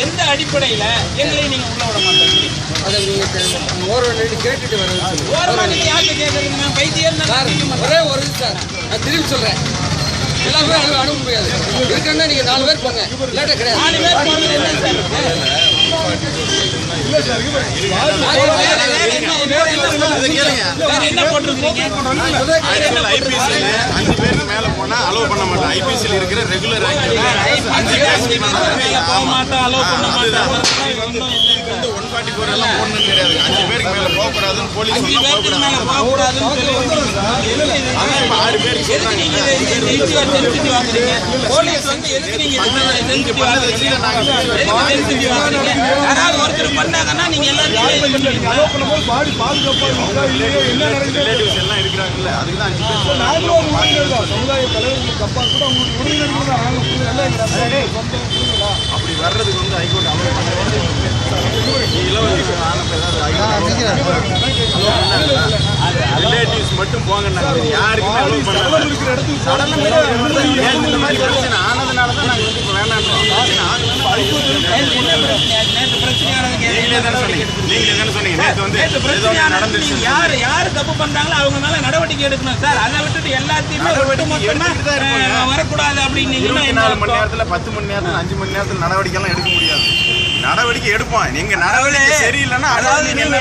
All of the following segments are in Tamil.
எந்த அடிப்படையில எங்களை நீங்க உள்ள விட மாட்டேங்கிறீங்க? அதை நீங்க ஓரளவு கேட்டுட்டு வரேன். ஓரமா நீங்க யாருக்கு கேட்கறீங்க? வைத்தியர் ஒரே ஒரு சார், நான் திரும்பி சொல்றேன். எல்லாமே அனுப்ப முடியாது. இருக்குன்னா நீங்க 4 பேர் போங்க. இல்லாட்ட கிடையாது. 4 பேர் போறது என்ன சார்? என்ன போட்டிருக்கீங்க? ஐபிசியில் 5 பேருக்கு மேல போனா அலோவ் பண்ண மாட்டோம். ஐபிசியில் இருக்கிற ரெகுலர் போக மாட்டோம், அலோவ் பண்ண மாட்டோம். 144 எல்லாம் போடணும் கிடையாது. 5 பேருக்கு மேல போகக்கூடாதுன்னு போலீஸ் போகக்கூடாதுன்னு போலீஸ் வந்து எதுக்கு நீங்க யாராவது ஒருத்தர் பண்ணாங்கன்னா நீங்க எல்லாரும் எல்லாம் இருக்கிறாங்கல்ல, அதுக்கு தான் 5 பேர் சமுதாய தலைவர்களுக்கு அப்பா கூட அப்படி வர்றதுக்கு வந்து ஹைகோர்ட் அலோவ் பண்ணுறது ரிலேட்டிவ்ஸ் மட்டும் போங்க. யாருக்குமே அலோவ் பண்ண சடலம் இந்த மாதிரி பிரச்சனை ஆனதுனால தான் நாங்கள் வந்து இப்போ வேண்டாம். நீங்களே தானே சொன்னீங்க நேற்று வந்து நடந்துச்சு. யாரு தப்பு பண்றாங்களோ அவங்க மேல நடவடிக்கை எடுக்கணும் சார். அதை விட்டுட்டு எல்லாத்தையுமே வரக்கூடாது அப்படின்னு 24 மணி நேரத்தில் 10 மணி நேரத்தில் 5 மணி நேரத்தில் நடவடிக்கை எல்லாம் எடுக்க முடியாது. நடவடிக்கை எடுப்போம். நீங்க நடவடிக்கை சரியில்லைன்னா அதாவது நீங்க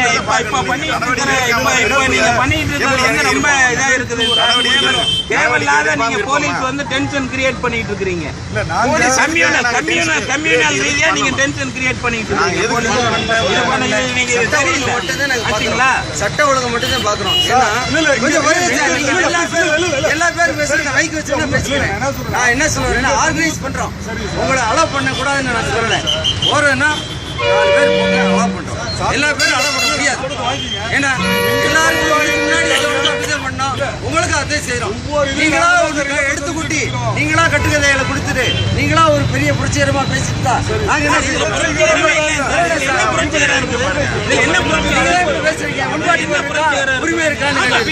ரொம்ப இதா இருக்குது. தேவையில்லாத நீங்க போலீஸ் வந்து டென்ஷன் கிரியேட் பண்ணிட்டு இருக்கீங்க. கம்யூனல் ரீதியா நீங்க டென்ஷன் கிரியேட் பண்ணிட்டு இருக்கீங்க. சரியில்லை. சட்ட ஒழுங்கு மட்டும் தான் பாக்குறோம். எல்லா பேரும் பேசுறேன். மைக் வச்சு பேசுறேன். நான் என்ன சொல்றேன்னா ஆர்கனைஸ் பண்றோம். உங்களை அலோவ் பண்ண கூடாதுன்னு நான் சொல்லல. ஓரன்னா 4 பேர் போங்க அலோவ் பண்றோம். எல்லா பேரும் அலோவ் பண்ண முடியாது. ஏன்னா எல்லாருக்கும் முன்னாடி பண்ணோம். உங்களுக்கு அதே செய்யறோம். நீங்களா எடுத்து கூட்டி நீங்களா கட்டுக்கதைகளை கொடுத்துட்டு நீங்களா ஒரு பெரிய புரட்சிகரமா பேசிட்டா நாங்க என்ன செய்யறோம்? உரிமை இருக்கான்னு அதாவது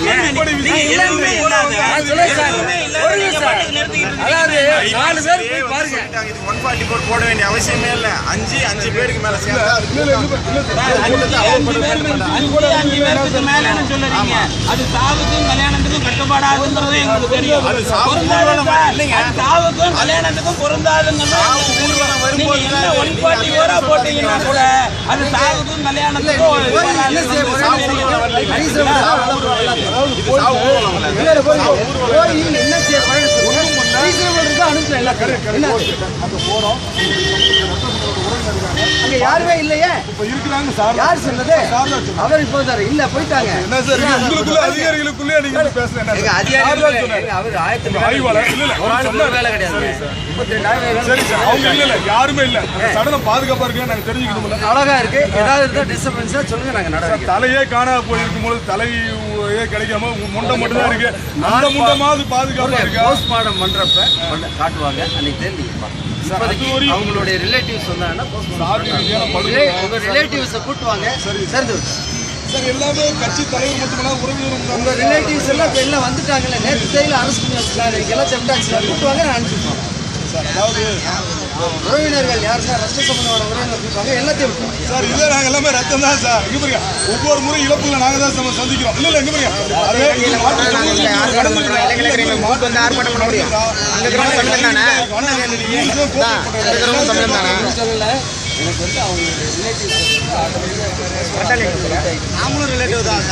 4 பேர் போய் பாருங்க. 144 போட வேண்டிய அவசியமே இல்லை. 5 பேருக்கு மேல சொல்லுறீங்க. அது சாவுக்கும் கல்யாணத்துக்கும் கட்டுப்பாடாதுங்கிறது எங்களுக்கு தெரியும். சாவுக்கும் கல்யாணத்துக்கும் பொருந்தாதுங்கிறது போட்டீங்கன்னா கூட அது சாவுக்கும் கல்யாணத்துக்கும் அங்க யாருமே இல்லையே. இருக்கிறாங்க சார். யார் சொன்னது? அவர் இப்போ இல்ல போயிட்டாங்க. என்ன சார் உங்களுக்குள்ள அதிகாரிகளுக்குள்ளே நீங்க பேசுறேன். அவர் வேலை கிடையாது. சரி சார், அவங்க இல்ல யாருமே இல்ல. சடலம் பாதுகாப்பா இருக்கு நாங்க தெரிஞ்சுக்கணும்ல. அழகா இருக்கு. ஏதாவது இருந்தா டிஸ்டர்பன்ஸா சொல்லுங்க. நாங்க நடவடிக்கை. தலையே காணா போயிருக்கும் போது தலையே கிடைக்காம முண்டை மட்டும் தான் இருக்கு. அந்த முண்டமாவது பாதுகாப்பா இருக்கு. போஸ்ட்மார்டம் பண்றப்ப காட்டுவாங்க. அன்னைக்கு தெரிஞ்சுக்கலாம். அவங்களுடைய ரிலேட்டிவ்ஸ் வந்தாங்கன்னா உங்க ரிலேட்டிவ்ஸை கூட்டுவாங்க. சேர்ந்து சார் எல்லாமே கட்சி தலைவர் மட்டும் உறவினர் உங்க ரிலேட்டிவ்ஸ் எல்லாம் இப்போ எல்லாம் வந்துட்டாங்கல்ல. நேற்று தேதியில் அரெஸ்ட் பண்ணி வச்சுருக்காங்க. எல்லாம் செப்டாச்சு கூட்டுவாங்க. நான் அனுப்பிச்சுப்போம். அதாவது உறவினர்கள் யார் சார்? ரத்த சம்பந்தமான உறவினர் கூட்டுவாங்க. எல்லாத்தையும் சார் இதே நாங்கள் எல்லாமே ரத்தம் தான் சார். இங்கே பாருங்க ஒவ்வொரு முறை இழப்புகளை நாங்கள் தான் சந்திக்கிறோம். இல்லை இங்கே பாருங்க எனக்கு வந்து அவங்க ரிலேட்டிவ்ஸ் நாமளும் ரிலேட்டிவ் தான்.